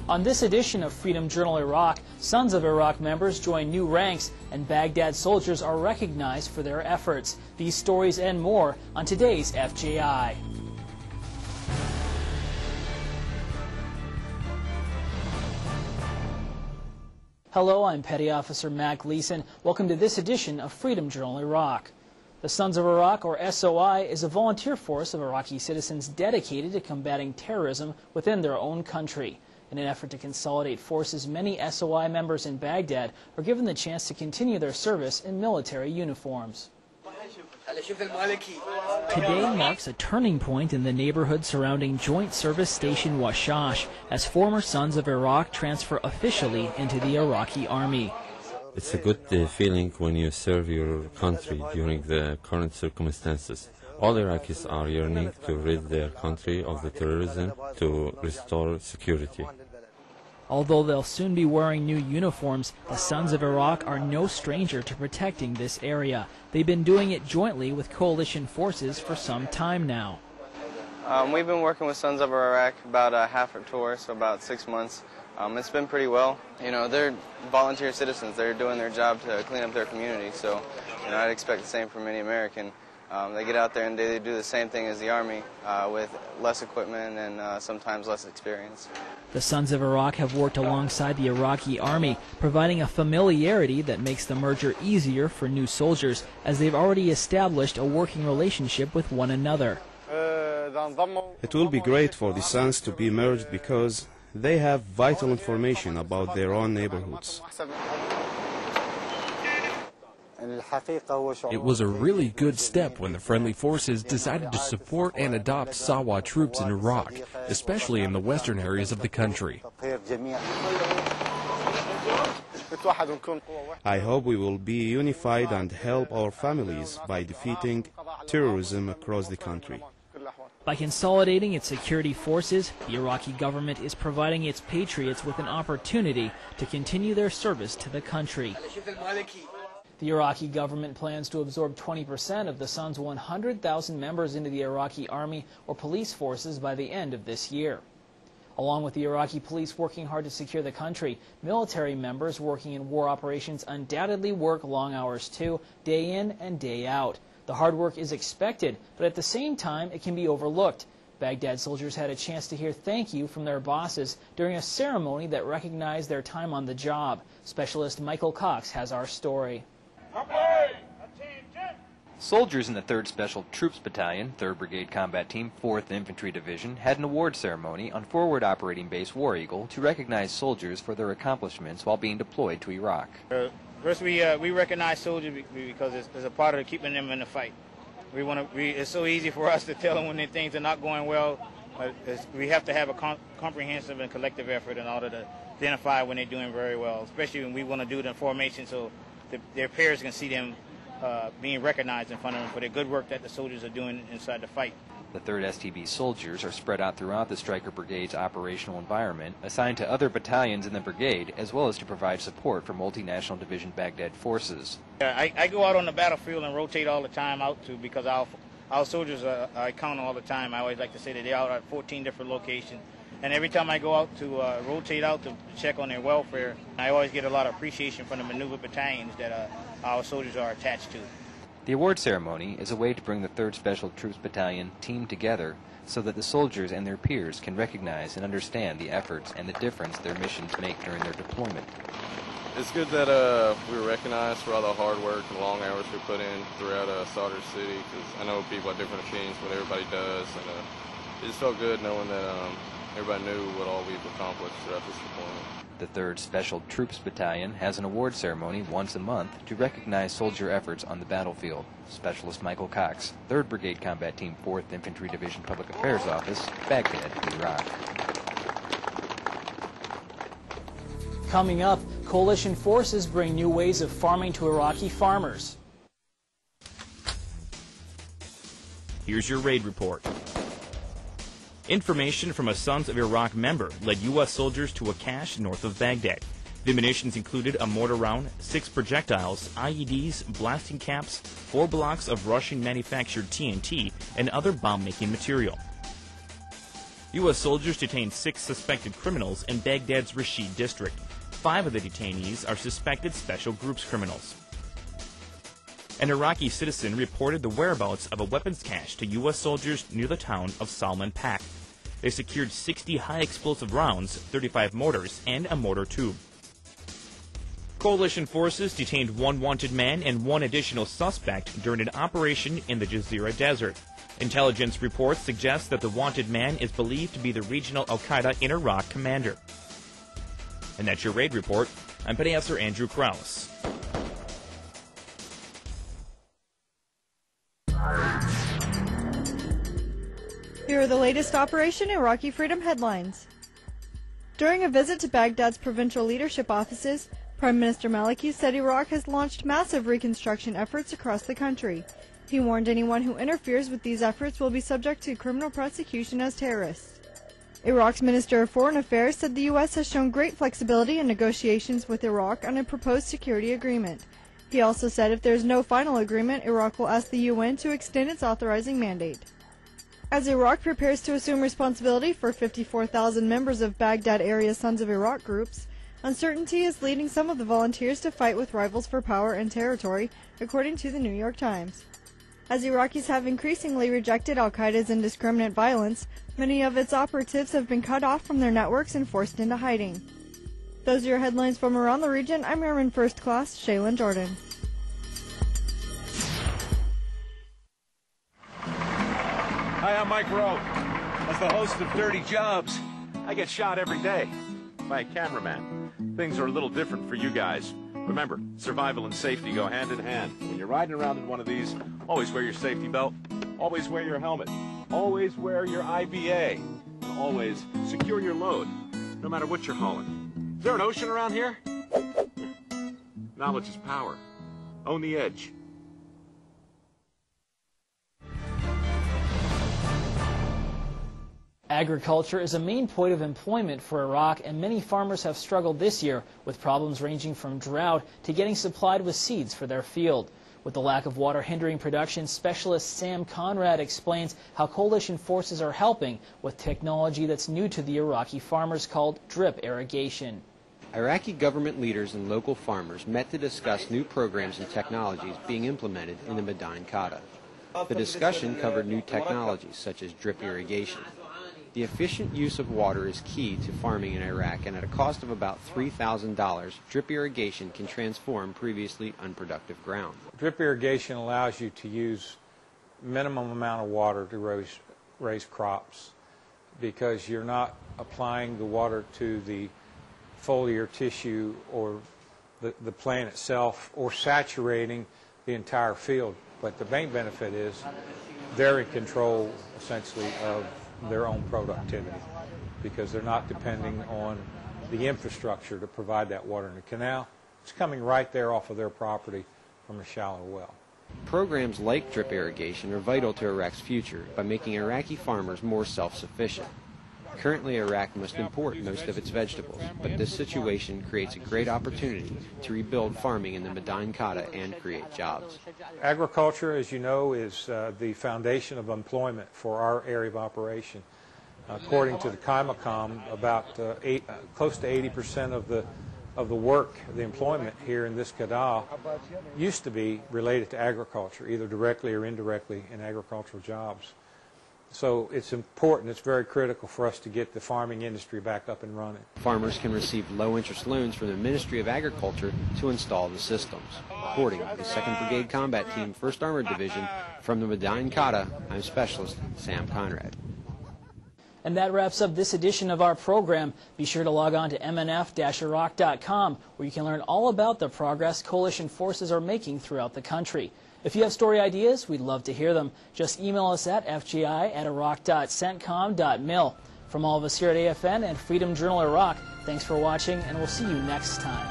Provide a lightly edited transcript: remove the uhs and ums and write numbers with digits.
On this edition of Freedom Journal Iraq, Sons of Iraq members join new ranks and Baghdad soldiers are recognized for their efforts. These stories and more on today's FJI. Hello, I'm Petty Officer Matt Gleason. Welcome to this edition of Freedom Journal Iraq. The Sons of Iraq, or SOI, is a volunteer force of Iraqi citizens dedicated to combating terrorism within their own country. In an effort to consolidate forces, many SOI members in Baghdad are given the chance to continue their service in military uniforms. Today marks a turning point in the neighborhood surrounding Joint Service Station Washash as former Sons of Iraq transfer officially into the Iraqi Army. It's a good feeling when you serve your country during the current circumstances. All Iraqis are yearning to rid their country of the terrorism to restore security. Although they'll soon be wearing new uniforms, the Sons of Iraq are no stranger to protecting this area. They've been doing it jointly with coalition forces for some time now. We've been working with Sons of Iraq about half a tour, so about 6 months. It's been pretty well. You know, they're volunteer citizens. They're doing their job to clean up their community, so I'd expect the same from any American. They get out there and they do the same thing as the Army with less equipment and sometimes less experience. The Sons of Iraq have worked alongside the Iraqi Army, providing a familiarity that makes the merger easier for new soldiers, as they've already established a working relationship with one another. It will be great for the Sons to be merged because they have vital information about their own neighborhoods. It was a really good step when the friendly forces decided to support and adopt Sawa troops in Iraq, especially in the western areas of the country. I hope we will be unified and help our families by defeating terrorism across the country. By consolidating its security forces, the Iraqi government is providing its patriots with an opportunity to continue their service to the country. The Iraqi government plans to absorb 20% of the Sons' 100,000 members into the Iraqi Army or police forces by the end of this year. Along with the Iraqi police working hard to secure the country, military members working in war operations undoubtedly work long hours too, day in and day out. The hard work is expected, but at the same time, it can be overlooked. Baghdad soldiers had a chance to hear thank you from their bosses during a ceremony that recognized their time on the job. Specialist Michael Cox has our story. Soldiers in the 3rd Special Troops Battalion, 3rd Brigade Combat Team, 4th Infantry Division had an award ceremony on Forward Operating Base War Eagle to recognize soldiers for their accomplishments while being deployed to Iraq. First, we recognize soldiers because it's a part of keeping them in the fight. It's so easy for us to tell them when things are not going well. We have to have a comprehensive and collective effort in order to identify when they're doing very well, especially when we want to do it in formation so their peers can see them being recognized in front of them for the good work that the soldiers are doing inside the fight. The 3rd STB soldiers are spread out throughout the Stryker Brigade's operational environment, assigned to other battalions in the brigade, as well as to provide support for multinational division Baghdad forces. I go out on the battlefield and rotate all the time out too because our soldiers I count all the time. I always like to say that they're out at 14 different locations. And every time I go out to rotate out to check on their welfare, I always get a lot of appreciation from the maneuver battalions that our soldiers are attached to. The award ceremony is a way to bring the 3rd Special Troops Battalion team together so that the soldiers and their peers can recognize and understand the efforts and the difference their missions make during their deployment. It's good that we were recognized for all the hard work and long hours we put in throughout Sadr City, because I know people have different opinions what everybody does, and it just felt good knowing that everybody knew what all we've accomplished throughout this deployment. The 3rd Special Troops Battalion has an award ceremony once a month to recognize soldier efforts on the battlefield. Specialist Michael Cox, 3rd Brigade Combat Team, 4th Infantry Division Public Affairs Office, Baghdad, Iraq. Coming up, coalition forces bring new ways of farming to Iraqi farmers. Here's your raid report. Information from a Sons of Iraq member led U.S. soldiers to a cache north of Baghdad. The munitions included a mortar round, 6 projectiles, IEDs, blasting caps, 4 blocks of Russian-manufactured TNT, and other bomb-making material. U.S. soldiers detained 6 suspected criminals in Baghdad's Rashid district. 5 of the detainees are suspected special groups criminals. An Iraqi citizen reported the whereabouts of a weapons cache to U.S. soldiers near the town of Salman Pak. They secured 60 high-explosive rounds, 35 mortars, and a mortar tube. Coalition forces detained 1 wanted man and 1 additional suspect during an operation in the Jazeera Desert. Intelligence reports suggest that the wanted man is believed to be the regional al-Qaeda in Iraq commander. And that's your raid report. I'm Petty Officer Andrew Krause. Here are the latest Operation Iraqi Freedom headlines. During a visit to Baghdad's provincial leadership offices, Prime Minister Maliki said Iraq has launched massive reconstruction efforts across the country. He warned anyone who interferes with these efforts will be subject to criminal prosecution as terrorists. Iraq's Minister of Foreign Affairs said the U.S. has shown great flexibility in negotiations with Iraq on a proposed security agreement. He also said if there is no final agreement, Iraq will ask the UN to extend its authorizing mandate. As Iraq prepares to assume responsibility for 54,000 members of Baghdad area Sons of Iraq groups, uncertainty is leading some of the volunteers to fight with rivals for power and territory, according to the New York Times. As Iraqis have increasingly rejected al-Qaeda's indiscriminate violence, many of its operatives have been cut off from their networks and forced into hiding. Those are your headlines from around the region. I'm Airman First Class Shaylin Jordan. Hi, I'm Mike Rowe. As the host of Dirty Jobs, I get shot every day by a cameraman. Things are a little different for you guys. Remember, survival and safety go hand in hand. When you're riding around in one of these, always wear your safety belt, always wear your helmet, always wear your IBA, and always secure your load, no matter what you're hauling. Is there an ocean around here? Knowledge is power. Own the edge. Agriculture is a main point of employment for Iraq, and many farmers have struggled this year with problems ranging from drought to getting supplied with seeds for their field. With the lack of water hindering production, specialist Sam Conrad explains how coalition forces are helping with technology that's new to the Iraqi farmers called drip irrigation. Iraqi government leaders and local farmers met to discuss new programs and technologies being implemented in the Madain-Kata. The discussion covered new technologies such as drip irrigation. The efficient use of water is key to farming in Iraq, and at a cost of about $3,000, drip irrigation can transform previously unproductive ground. Drip irrigation allows you to use minimum amount of water to raise crops because you're not applying the water to the foliar tissue or the plant itself or saturating the entire field. But the main benefit is they're in control essentially of their own productivity because they're not depending on the infrastructure to provide that water in the canal. It's coming right there off of their property from a shallow well. Programs like drip irrigation are vital to Iraq's future by making Iraqi farmers more self-sufficient. Currently, Iraq must import most of its vegetables, but this situation creates a great opportunity to rebuild farming in the Madain-Kata and create jobs. Agriculture, as you know, is the foundation of employment for our area of operation. According to the CIMACOM, about close to 80% of the work, the employment here in this Kata used to be related to agriculture, either directly or indirectly in agricultural jobs. So it's important, it's very critical for us to get the farming industry back up and running. Farmers can receive low-interest loans from the Ministry of Agriculture to install the systems. Reporting the 2nd Brigade Combat Team, 1st Armored Division, from the Madain-Kata, I'm Specialist Sam Conrad. And that wraps up this edition of our program. Be sure to log on to mnf-iraq.com where you can learn all about the progress coalition forces are making throughout the country. If you have story ideas, we'd love to hear them. Just email us at fgi@iraq.centcom.mil. From all of us here at AFN and Freedom Journal Iraq, thanks for watching, and we'll see you next time.